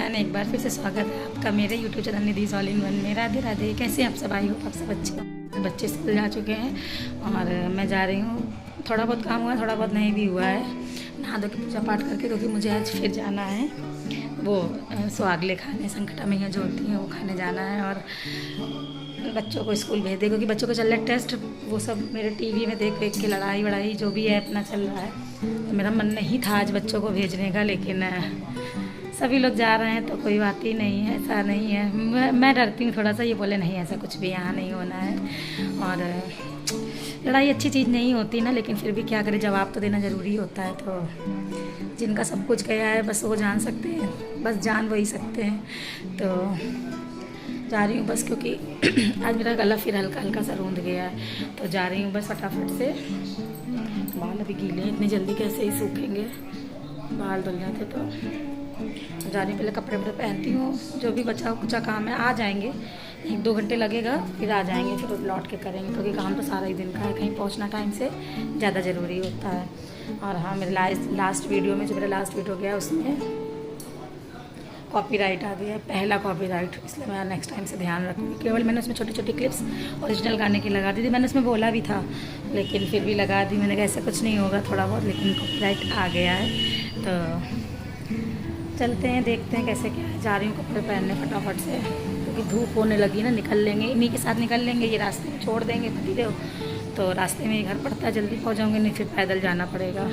Everyone, एक बार फिर से स्वागत है आपका मेरे YouTube channel Nidhi's all in one में। राधे राधे। कैसे हैं आप सब? आई हो आप सब अच्छे। बच्चे स्कूल जा चुके हैं और मैं जा रही हूँ। थोड़ा बहुत काम हुआ है, थोड़ा बहुत नहीं भी हुआ है। नहा धो के पूजा पाठ करके, क्योंकि मुझे आज फिर जाना है वो सुहागले खाने, संकटा मैया जो होती हैं वो खाने जाना है। और बच्चों को स्कूल भेज दे, क्योंकि बच्चों को चल रहा है टेस्ट। वो सब मेरे टीवी में देख देख के लड़ाई वड़ाई जो भी है अपना चल रहा है। तो मेरा मन नहीं था आज बच्चों को भेजने का, लेकिन सभी लोग जा रहे हैं तो कोई बात ही नहीं है। ऐसा नहीं है, मैं डरती हूँ थोड़ा सा, ये बोले नहीं ऐसा कुछ भी यहाँ नहीं होना है। और लड़ाई अच्छी चीज़ नहीं होती ना, लेकिन फिर भी क्या करें, जवाब तो देना ज़रूरी होता है। तो जिनका सब कुछ गया है बस वो जान सकते हैं, बस जान वही सकते हैं। तो जा रही हूँ बस, क्योंकि आज मेरा गला फिर हल्का हल्का सा रूंध गया है। तो जा रही हूँ बस फटाफट से। बाल अभी गीले हैं, इतनी जल्दी कैसे ही सूखेंगे, बाल धुल जाते। तो जा रही हूँ, पहले कपड़े वपड़े पहनती हूँ, जो भी बचा कुचा काम है। आ जाएंगे, 1-2 घंटे लगेगा, फिर आ जाएंगे, फिर लौट के करेंगे, क्योंकि काम तो सारा ही दिन का है। कहीं पहुँचना टाइम से ज़्यादा ज़रूरी होता है। और हाँ, मेरे लास्ट वीडियो में, जो मेरा लास्ट वीडियो गया उसमें कॉपीराइट आ गया है, पहला कॉपीराइट। इसलिए मैं नेक्स्ट टाइम से ध्यान रखूँगी। केवल मैंने उसमें छोटी छोटी क्लिप्स ओरिजिनल गाने की लगा दी थी। मैंने उसमें बोला भी था, लेकिन फिर भी लगा दी मैंने कहा ऐसा कुछ नहीं होगा, थोड़ा बहुत, लेकिन कॉपीराइट आ गया है। तो चलते हैं, देखते हैं कैसे क्या है। जा रही हूँ कपड़े पहनने फटाफट से, क्योंकि धूप होने लगी ना। निकल लेंगे, इन्हीं के साथ निकल लेंगे, ये रास्ते में छोड़ देंगे पतिदेव। तो रास्ते में ही घर पड़ता है, जल्दी पहुँच जाऊँगे, नहीं फिर पैदल जाना पड़ेगा।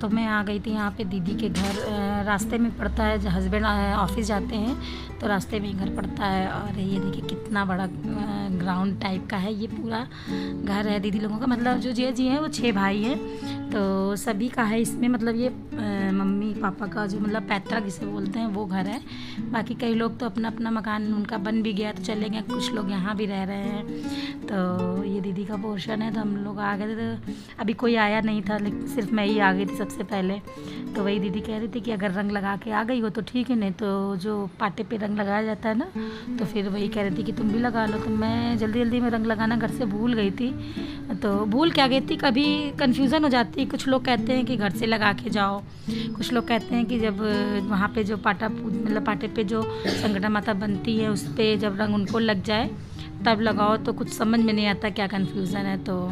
तो मैं आ गई थी यहाँ पे दीदी के घर। रास्ते में पड़ता है, हस्बैंड ऑफिस जाते हैं तो रास्ते में ही घर पड़ता है। और ये देखिए कितना बड़ा ग्राउंड टाइप का है, ये पूरा घर है दीदी लोगों का। मतलब जो जी हैं वो 6 भाई हैं, तो सभी का है इसमें। मतलब ये मम्मी पापा का जो मतलब पैतृक जिसे बोलते हैं वो घर है। बाकी कई लोग तो अपना अपना मकान उनका बन भी गया तो चले गए, कुछ लोग यहाँ भी रह रहे हैं। तो ये दीदी का पोर्शन है। तो हम लोग आ गए थे, तो अभी कोई आया नहीं था, लेकिन सिर्फ मैं ही आ गई थी सबसे पहले। तो वही दीदी कह रही थी कि अगर रंग लगा के आ गई हो तो ठीक है, नहीं तो जो पाटे पे रंग लगाया जाता है ना, तो फिर वही कह रही थी कि तुम भी लगा लो। तो मैं जल्दी जल्दी में रंग लगाना घर से भूल गई थी। तो भूल क्या गई थी, कभी कन्फ्यूज़न हो जाती। कुछ लोग कहते हैं कि घर से लगा के जाओ, कुछ लोग कहते हैं कि जब वहाँ पे जो मतलब पाटे पे जो संकटा माता बनती है उस पर जब रंग उनको लग जाए तब लगाओ। तो कुछ समझ में नहीं आता क्या कन्फ्यूज़न है। तो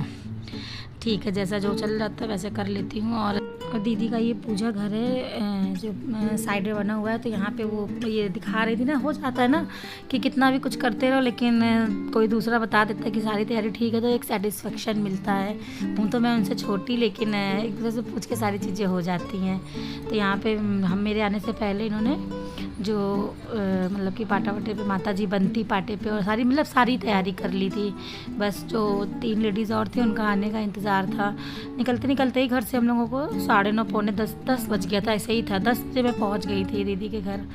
ठीक है, जैसा जो चल रहा था वैसे कर लेती हूँ। और दीदी का ये पूजा घर है जो साइड में बना हुआ है। तो यहाँ पे वो ये दिखा रही थी ना, हो जाता है ना कि कितना भी कुछ करते रहो, लेकिन कोई दूसरा बता देता है कि सारी तैयारी ठीक है, तो एक सेटिस्फेक्शन मिलता है। हूँ तो मैं उनसे छोटी, लेकिन एक दूसरे से पूछ के सारी चीज़ें हो जाती हैं। तो यहाँ पे हम मेरे आने से पहले इन्होंने जो मतलब कि पाटा वाटे पे माता जी बनती पाटे पे, और सारी तैयारी कर ली थी। बस जो 3 लेडीज़ और थी उनका आने का इंतज़ार था। निकलते निकलते ही घर से हम लोगों को 9:30 पौने 10 बज गया था, ऐसे ही था। 10 बजे मैं पहुंच गई थी दीदी के घर।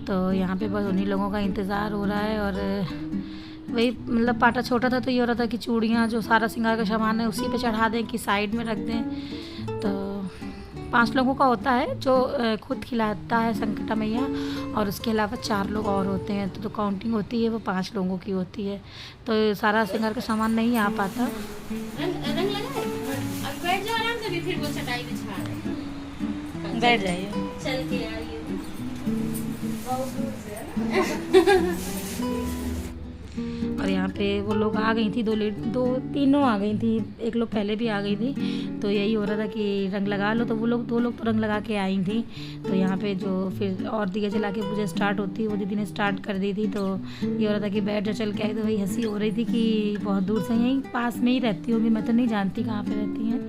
तो यहाँ पे बस उन्हीं लोगों का इंतज़ार हो रहा है। और वही मतलब पाटा छोटा था तो ये हो रहा था कि चूड़ियाँ जो सारा श्रृंगार का सामान है उसी पे चढ़ा दें कि साइड में रख दें। तो 5 लोगों का होता है जो खुद खिलाता है संकटा मैया, और उसके अलावा 4 लोग और होते हैं। तो जो काउंटिंग होती है वो 5 लोगों की होती है। तो सारा श्रृंगार का सामान नहीं आ पाता। बैठ जाओ आराम से, भी फिर वो चटाई बिछा रहे। बैठ जाइए, चल के आइए। और यहाँ पे वो लोग आ गई थी, 2 तीनों आ गई थी, एक लोग पहले भी आ गई थी। तो यही हो रहा था कि रंग लगा लो, तो वो लोग 2 लोग तो रंग लगा के आई थी। तो यहाँ पे जो फिर और दिया जला के पूजा स्टार्ट होती, वो दीदी ने स्टार्ट कर दी थी। तो ये हो रहा था कि बैठ जा, चल के आई। तो वही हंसी हो रही थी कि बहुत दूर से, यहीं पास में ही रहती होगी, मैं तो नहीं जानती कहाँ पर रहती हैं।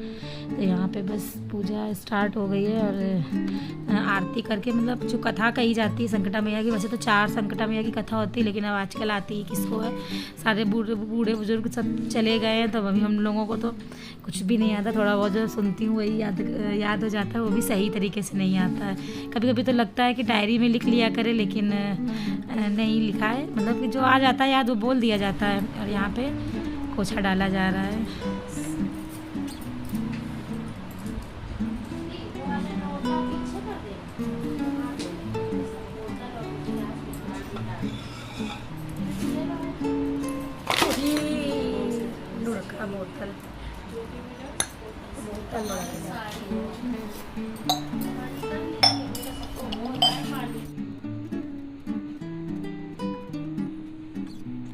तो यहाँ पे बस पूजा स्टार्ट हो गई है। और आरती करके, मतलब जो कथा कही जाती है संकटा मैया की, वैसे तो 4 संकटा मैया की कथा होती है, लेकिन अब आजकल आती है किसको है, सारे बूढ़े बुजुर्ग सब चले गए हैं। तो अभी हम लोगों को तो कुछ भी नहीं आता। थोड़ा बहुत जो सुनती हूँ वही याद हो जाता है, वो भी सही तरीके से नहीं आता है। कभी कभी तो लगता है कि डायरी में लिख लिया करे, लेकिन नहीं लिखा है। मतलब कि जो आ जाता है याद वो बोल दिया जाता है। और यहाँ पे कोछा डाला जा रहा है। बोतल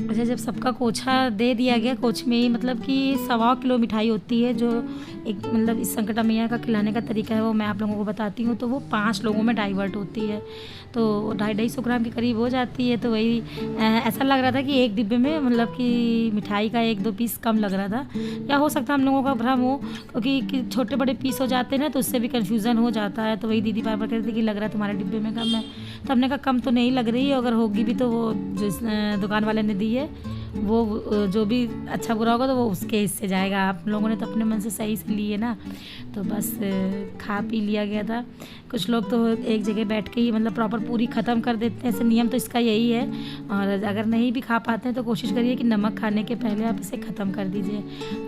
अच्छा, जब सबका कोछा दे दिया गया, कोच में ही मतलब कि 1.25 किलो मिठाई होती है, जो एक मतलब इस संकटा मैया का खिलाने का तरीका है वो मैं आप लोगों को बताती हूँ। तो वो 5 लोगों में डाइवर्ट होती है, तो 250-250 ग्राम के करीब हो जाती है। तो वही ऐसा लग रहा था कि एक डिब्बे में मतलब कि मिठाई का 1-2 पीस कम लग रहा था, या हो सकता है हम लोगों का भ्रम हो, क्योंकि छोटे बड़े पीस हो जाते हैं ना, तो उससे भी कन्फ्यूज़न हो जाता है। तो वही दीदी बार बार कहती थी कि लग रहा है तुम्हारे डिब्बे में कम है, तो हमने कहा कम तो नहीं लग रही है, अगर होगी भी तो वो जो दुकान वाले ने दी है वो जो भी अच्छा बुरा होगा तो वो उसके हिस्से जाएगा। आप लोगों ने तो अपने मन से सही से लिए ना, तो बस खा पी लिया गया था। कुछ लोग तो एक जगह बैठ के ही मतलब प्रॉपर पूरी ख़त्म कर देते हैं, ऐसे नियम तो इसका यही है। और अगर नहीं भी खा पाते हैं तो कोशिश करिए कि नमक खाने के पहले आप इसे ख़त्म कर दीजिए।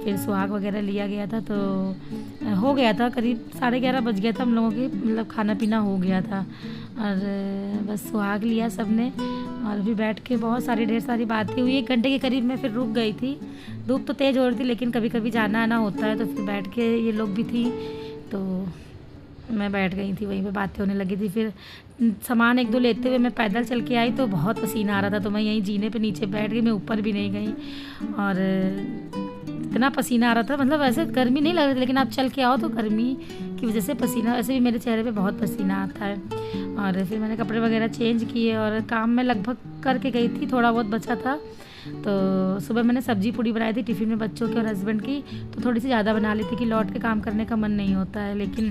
फिर सुहाग वगैरह लिया गया था, तो हो गया था करीब 11:30 बज गया था हम लोगों की, मतलब खाना पीना हो गया था। और बस सुहाग लिया सब ने, और फिर बैठ के बहुत सारी ढेर सारी बातें हुई। 1 घंटे के करीब मैं फिर रुक गई थी। धूप तो तेज़ हो रही थी, लेकिन कभी कभी जाना आना होता है, तो फिर बैठ के ये लोग भी थी तो मैं बैठ गई थी, वहीं पे बातें होने लगी थी। फिर सामान 1-2 लेते हुए मैं पैदल चल के आई, तो बहुत पसीना आ रहा था, तो मैं यहीं जीने पे नीचे बैठ गई, मैं ऊपर भी नहीं गई। और इतना पसीना आ रहा था, मतलब वैसे गर्मी नहीं लग रही थी, लेकिन आप चल के आओ तो गर्मी की वजह से पसीना, वैसे भी मेरे चेहरे पे बहुत पसीना आता है। और फिर मैंने कपड़े वगैरह चेंज किए और काम में लगभग करके गई थी, थोड़ा बहुत बचा था। तो सुबह मैंने सब्जी पूड़ी बनाई थी टिफ़िन में बच्चों के और हस्बैंड की, तो थोड़ी सी ज़्यादा बना ली थी कि लौट के काम करने का मन नहीं होता है। लेकिन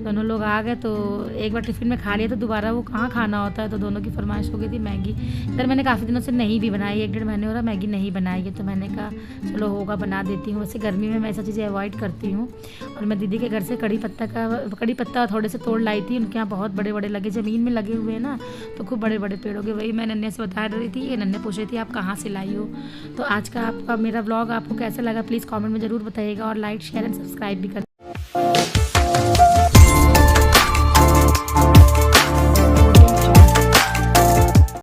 दोनों लोग आ गए, तो एक बार टिफ़िन में खा लिया तो दोबारा वो कहाँ खाना होता है, तो दोनों की फरमाइश हो गई थी मैगी। इधर मैंने काफ़ी दिनों से नहीं भी बनाई, 1-1.5 महीने हो रहा मैगी नहीं बनाई है, तो मैंने कहा चलो होगा बना देती हूँ। वैसे गर्मी में मैं ऐसा चीज़ें अवॉइड करती हूँ। और मैं दीदी के घर से कड़ी पत्ता थोड़े से तोड़ लाई थी, उनके यहाँ बहुत बड़े बड़े लगे, ज़मीन में लगे हुए हैं ना, तो खूब बड़े बड़े पेड़ हो गए। वही मैं नन्हे से बता रही थी, ये नन्हे पूछ रही थी आप कहाँ से लाई हो। तो आज का आपका मेरा व्लॉग आपको कैसा लगा प्लीज़ कमेंट में ज़रूर बताइएगा, और लाइक शेयर एंड सब्सक्राइब भी कर